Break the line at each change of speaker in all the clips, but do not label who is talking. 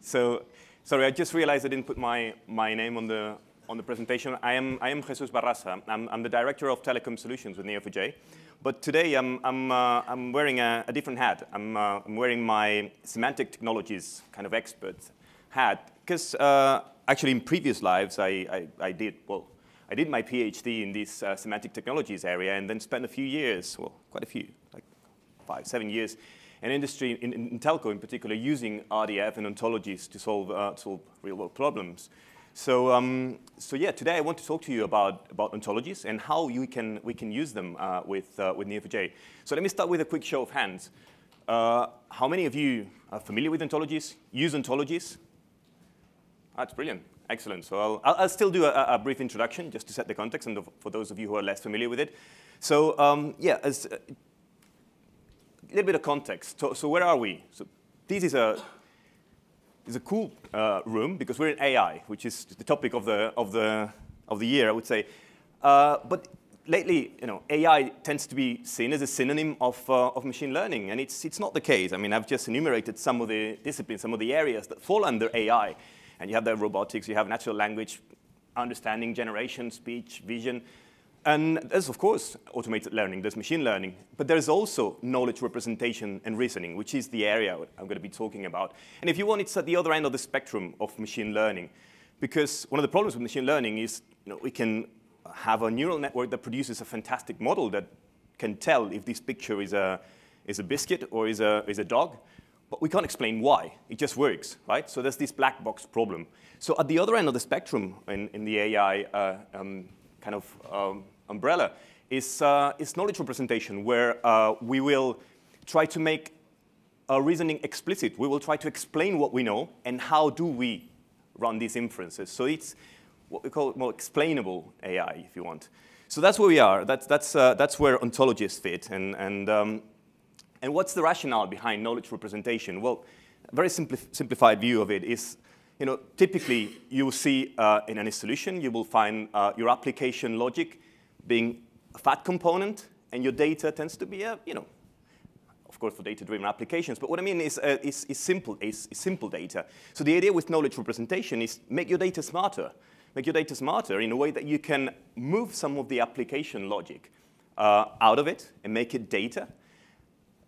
So, sorry, I just realized I didn't put my name on the presentation. I am Jesús Barrasa. I'm the director of telecom solutions with Neo4j. But today I'm wearing a different hat. I'm wearing my semantic technologies kind of expert hat because actually in previous lives I did my PhD in this semantic technologies area and then spent a few years, well, quite a few, like 5, 7 years, in industry, in telco in particular, using RDF and ontologies to solve real-world problems. So yeah, today I want to talk to you about ontologies and how we can use them with Neo4j. So let me start with a quick show of hands. How many of you are familiar with ontologies? Use ontologies? That's brilliant. Excellent. So I'll still do a brief introduction just to set the context and for those of you who are less familiar with it. So yeah, as a little bit of context. So where are we? So this is a cool room because we're in AI, which is the topic of the year, I would say. But lately, AI tends to be seen as a synonym of machine learning, and it's not the case. I mean, I've just enumerated some of the disciplines, some of the areas that fall under AI. And you have the robotics, you have natural language, understanding, generation, speech, vision. And there's, of course, automated learning, there's machine learning. But there's also knowledge representation and reasoning, which is the area I'm going to be talking about. And if you want, it's at the other end of the spectrum of machine learning. Because one of the problems with machine learning is we can have a neural network that produces a fantastic model that can tell if this picture is a biscuit or is a dog. But we can't explain why. It just works, right? So there's this black box problem. So at the other end of the spectrum in the AI kind of umbrella is knowledge representation, where we will try to make our reasoning explicit. We will try to explain what we know and how do we run these inferences. So it's what we call more explainable AI, if you want. So that's where we are. That's where ontologies fit. And what's the rationale behind knowledge representation? Well, a very simplified view of it is, typically you will see in any solution, you will find your application logic being a fat component, and your data tends to be of course for data-driven applications. But what I mean is simple data. So the idea with knowledge representation is make your data smarter. Make your data smarter in a way that you can move some of the application logic out of it and make it data.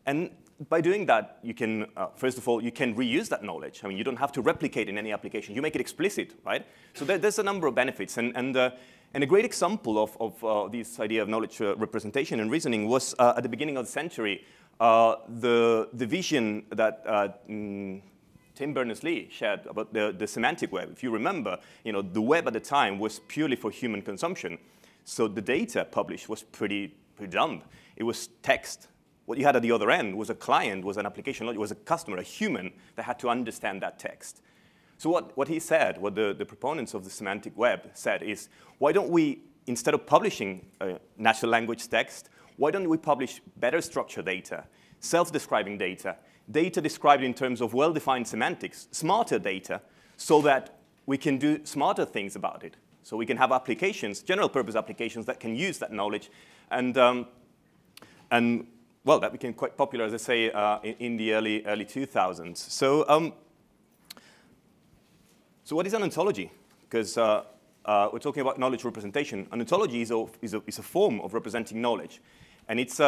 And by doing that, you can, first of all, you can reuse that knowledge. I mean, you don't have to replicate in any application. You make it explicit, right? So there's a number of benefits. And a great example of this idea of knowledge representation and reasoning was at the beginning of the century, the vision that Tim Berners-Lee shared about the semantic web. If you remember, the web at the time was purely for human consumption. So the data published was pretty dumb. It was text. What you had at the other end was a client, was an application, it was a customer, a human that had to understand that text. So what he said, what the proponents of the semantic web said is, why don't we, instead of publishing natural language text, why don't we publish better structured data, self-describing data, data described in terms of well-defined semantics, smarter data, so that we can do smarter things about it. So we can have applications, general purpose applications that can use that knowledge and well, that became quite popular, as I say, in the early 2000s. So what is an ontology? Because we're talking about knowledge representation. An ontology is a form of representing knowledge. And it's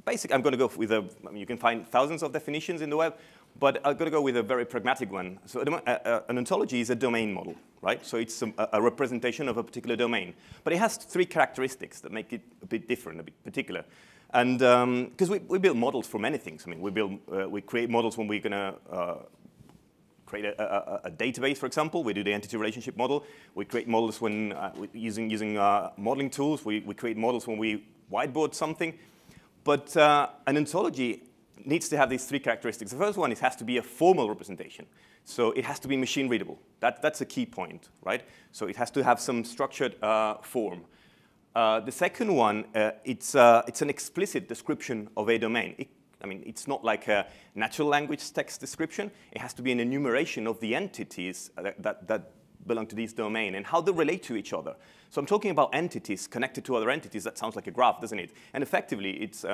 basic. I'm going to go with you can find thousands of definitions in the web, but I'm going to go with a very pragmatic one. So an ontology is a domain model, right? So it's a representation of a particular domain. But it has 3 characteristics that make it a bit different, a bit particular. And because we build models for many things. I mean, we create models when we're going to create a database, for example. We do the entity relationship model. We create models when using modeling tools. We create models when we whiteboard something. But an ontology needs to have these 3 characteristics. The first one, it has to be a formal representation. So it has to be machine readable. That's a key point, right? So it has to have some structured form. The second one, it's an explicit description of a domain. It's not like a natural language text description. It has to be an enumeration of the entities that belong to this domain and how they relate to each other. So I'm talking about entities connected to other entities. That sounds like a graph, doesn't it? And effectively, it's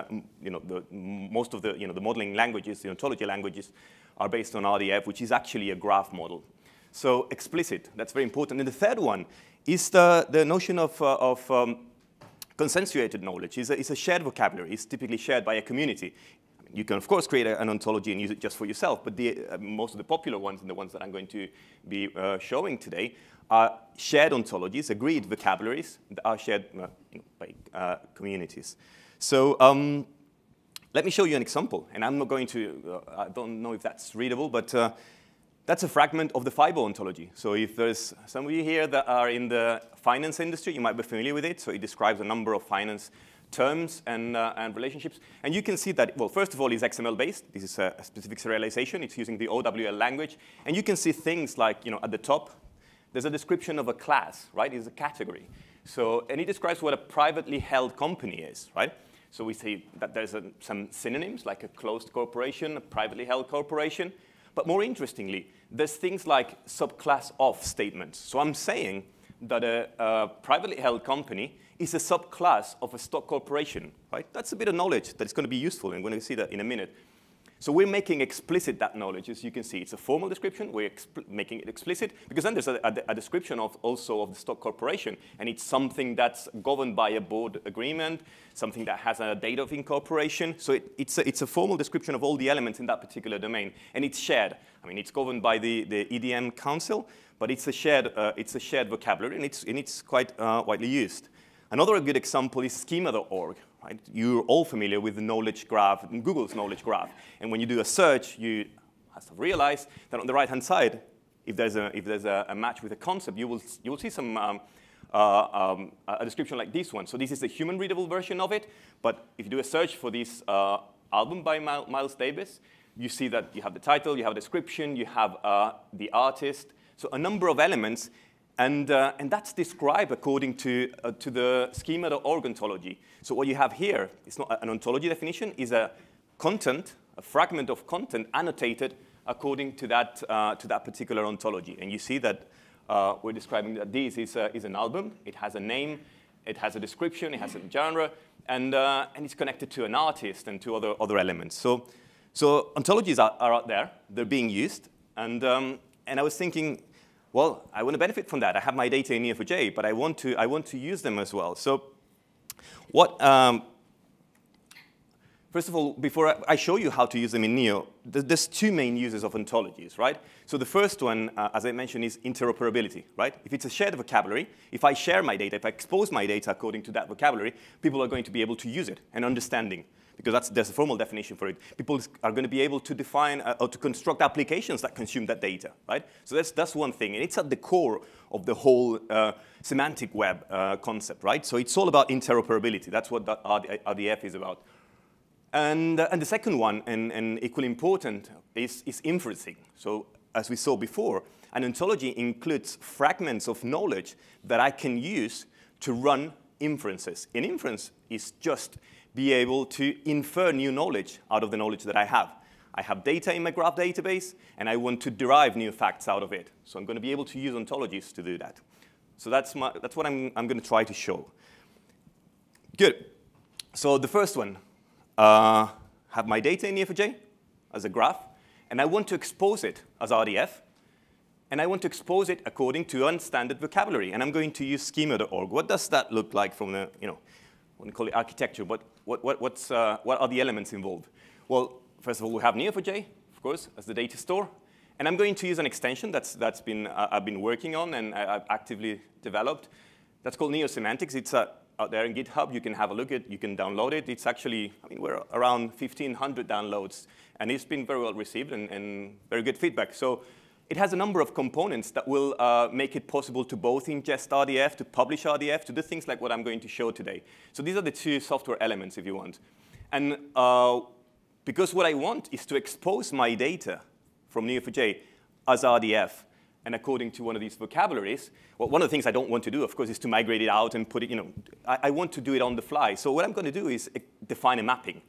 most of the the modeling languages, the ontology languages, are based on RDF, which is actually a graph model. So explicit, that's very important. And the third one is the notion of consensuated knowledge. It's a shared vocabulary. It's typically shared by a community. You can, of course, create an ontology and use it just for yourself, but most of the popular ones and the ones that I'm going to be showing today are shared ontologies, agreed vocabularies that are shared by communities. So let me show you an example, and I'm not going to, I don't know if that's readable, but that's a fragment of the FIBO ontology. So if there's some of you here that are in the finance industry, you might be familiar with it. So it describes a number of finance terms and relationships. And you can see that, well, first of all, it's XML-based. This is a specific serialization. It's using the OWL language. And you can see things like, at the top, there's a description of a class, right? It's a category. So, and it describes what a privately held company is, right? So we see that there's some synonyms, like a closed corporation, a privately held corporation. But more interestingly, there's things like subclass of statements. So I'm saying that a privately held company is a subclass of a stock corporation, right? That's a bit of knowledge that is going to be useful, and we're going to see that in a minute. So we're making explicit that knowledge. As you can see, it's a formal description. We're making it explicit, because then there's a description also of the stock corporation, and it's something that's governed by a board agreement, something that has a date of incorporation. So it's a formal description of all the elements in that particular domain, and it's shared. I mean, it's governed by the EDM Council, but it's a shared vocabulary, and it's quite widely used. Another good example is schema.org. Right? You're all familiar with the knowledge graph, Google's knowledge graph. And when you do a search, you have to realize that on the right-hand side, if there's a match with a concept, you will see some a description like this one. So this is the human-readable version of it. But if you do a search for this album by Miles Davis, you see that you have the title, you have a description, you have the artist. So a number of elements. And that's described according to the schema.org ontology. So what you have here, it's not an ontology definition, is a content, a fragment of content annotated according to that particular ontology. And you see that we're describing that this is an album. It has a name, it has a description, it has a genre, and it's connected to an artist and to other elements. So ontologies are out there. They're being used. And I was thinking, well, I want to benefit from that. I have my data in Neo4j, but I want to use them as well. So first of all, before I show you how to use them in Neo, there's two main uses of ontologies, right? So the first one, as I mentioned, is interoperability, right? If it's a shared vocabulary, if I share my data, if I expose my data according to that vocabulary, people are going to be able to use it and understanding. Because there's a formal definition for it. People are going to be able to define or to construct applications that consume that data, right? So that's one thing, and it's at the core of the whole semantic web concept, right? So it's all about interoperability. That's what RDF is about. And the second one, and equally important, is inferencing. So as we saw before, an ontology includes fragments of knowledge that I can use to run inferences. An inference is just be able to infer new knowledge out of the knowledge that I have. I have data in my graph database, and I want to derive new facts out of it. So I'm going to be able to use ontologies to do that. So that's what I'm going to try to show. Good. So the first one, have my data in Neo4j as a graph, and I want to expose it as RDF, and I want to expose it according to unstandard vocabulary, and I'm going to use schema.org. What does that look like from the, I wouldn't call it architecture, but what are the elements involved? Well, first of all, we have Neo4j, of course, as the data store. And I'm going to use an extension I've been working on and I've actively developed. That's called Neo Semantics. It's out there in GitHub. You can have a look at it. You can download it. It's actually, we're around 1,500 downloads. And it's been very well received and very good feedback. So it has a number of components that will make it possible to both ingest RDF, to publish RDF, to do things like what I'm going to show today. So these are the two software elements, if you want. And because what I want is to expose my data from Neo4j as RDF, and according to one of these vocabularies, well, one of the things I don't want to do, of course, is to migrate it out and put it, I want to do it on the fly. So what I'm going to do is define a mapping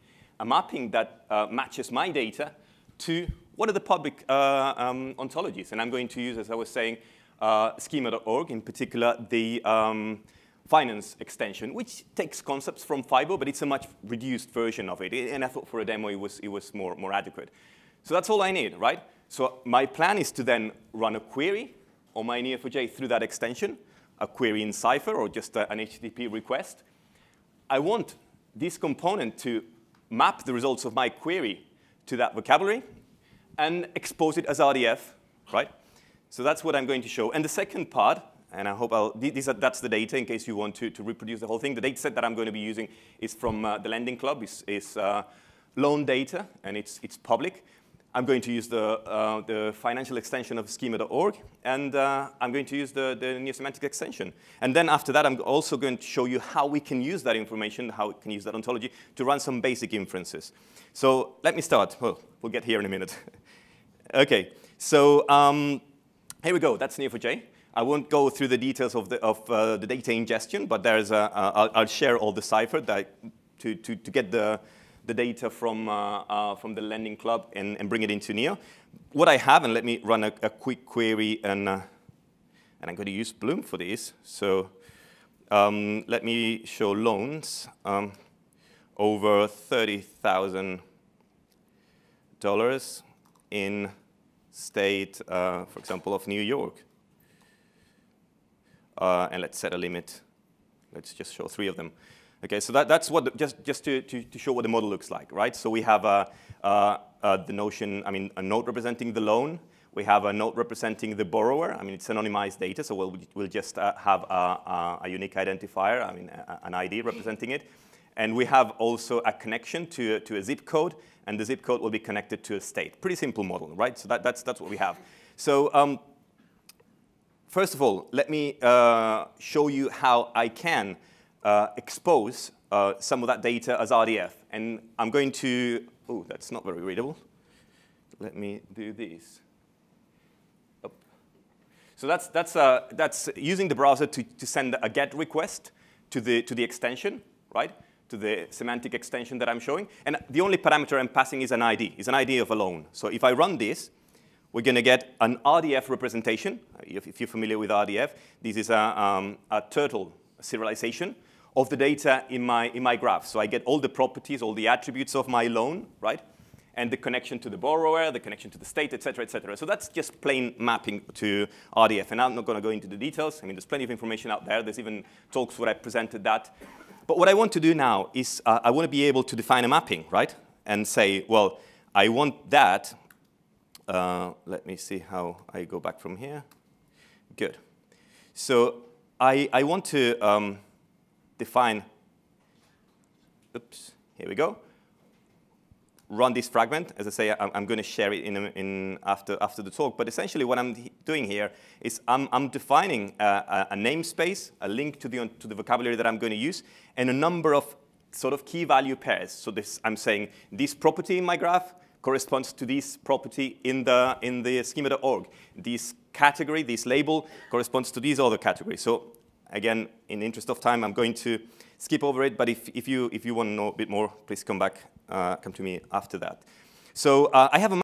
that matches my data to one of the public ontologies. And I'm going to use, as I was saying, schema.org, in particular the finance extension, which takes concepts from Fibo, but it's a much reduced version of it. And I thought for a demo it was more adequate. So that's all I need, right? So my plan is to then run a query on my Neo4j through that extension, a query in Cypher or just an HTTP request. I want this component to map the results of my query to that vocabulary and expose it as RDF, right? So that's what I'm going to show. And the second part, and I hope that's the data in case you want to reproduce the whole thing. The data set that I'm going to be using is from the Lending Club, is loan data, and it's public. I'm going to use the financial extension of schema.org, and I'm going to use the Semantics extension. And then after that, I'm also going to show you how we can use that information, how we can use that ontology to run some basic inferences. So let me start. Well, we'll get here in a minute. OK, so here we go. That's Neo4j. I won't go through the details of the data ingestion, but there's I'll share all the Cypher to get the data from the Lending Club and bring it into Neo. What I have, and let me run a quick query, and I'm going to use Bloom for this. So let me show loans over $30,000 in state, for example, of New York. And let's set a limit. Let's just show 3 of them. Okay, so that's what just to show what the model looks like, right? So we have the notion, a node representing the loan. We have a node representing the borrower. It's anonymized data, so we'll just have a unique identifier, an ID representing it. And we have also a connection to a zip code, and the zip code will be connected to a state. Pretty simple model, right? So that's what we have. So first of all, let me show you how I can expose some of that data as RDF. And I'm going to, oh, that's not very readable. Let me do this. Oh. So that's using the browser to send a GET request to the extension, right? To the semantic extension that I'm showing. And the only parameter I'm passing is an ID. It's an ID of a loan. So if I run this, we're going to get an RDF representation. If you're familiar with RDF, this is a turtle serialization of the data in my graph. So I get all the properties, all the attributes of my loan, right? And the connection to the borrower, the connection to the state, et cetera, et cetera. So that's just plain mapping to RDF. And I'm not going to go into the details. There's plenty of information out there. There's even talks where I presented that. But what I want to do now is I want to be able to define a mapping, right? And say, well, I want that. Let me see how I go back from here. Good. So I want to define, oops, here we go. Run this fragment. As I say, I'm going to share it after the talk. But essentially, what I'm doing here is I'm defining a namespace, a link to the vocabulary that I'm going to use, and a number of sort of key value pairs. So I'm saying this property in my graph corresponds to this property in the schema.org. This category, this label, corresponds to this other category. So again, in the interest of time, I'm going to skip over it. But if you want to know a bit more, please come to me after that. So I have a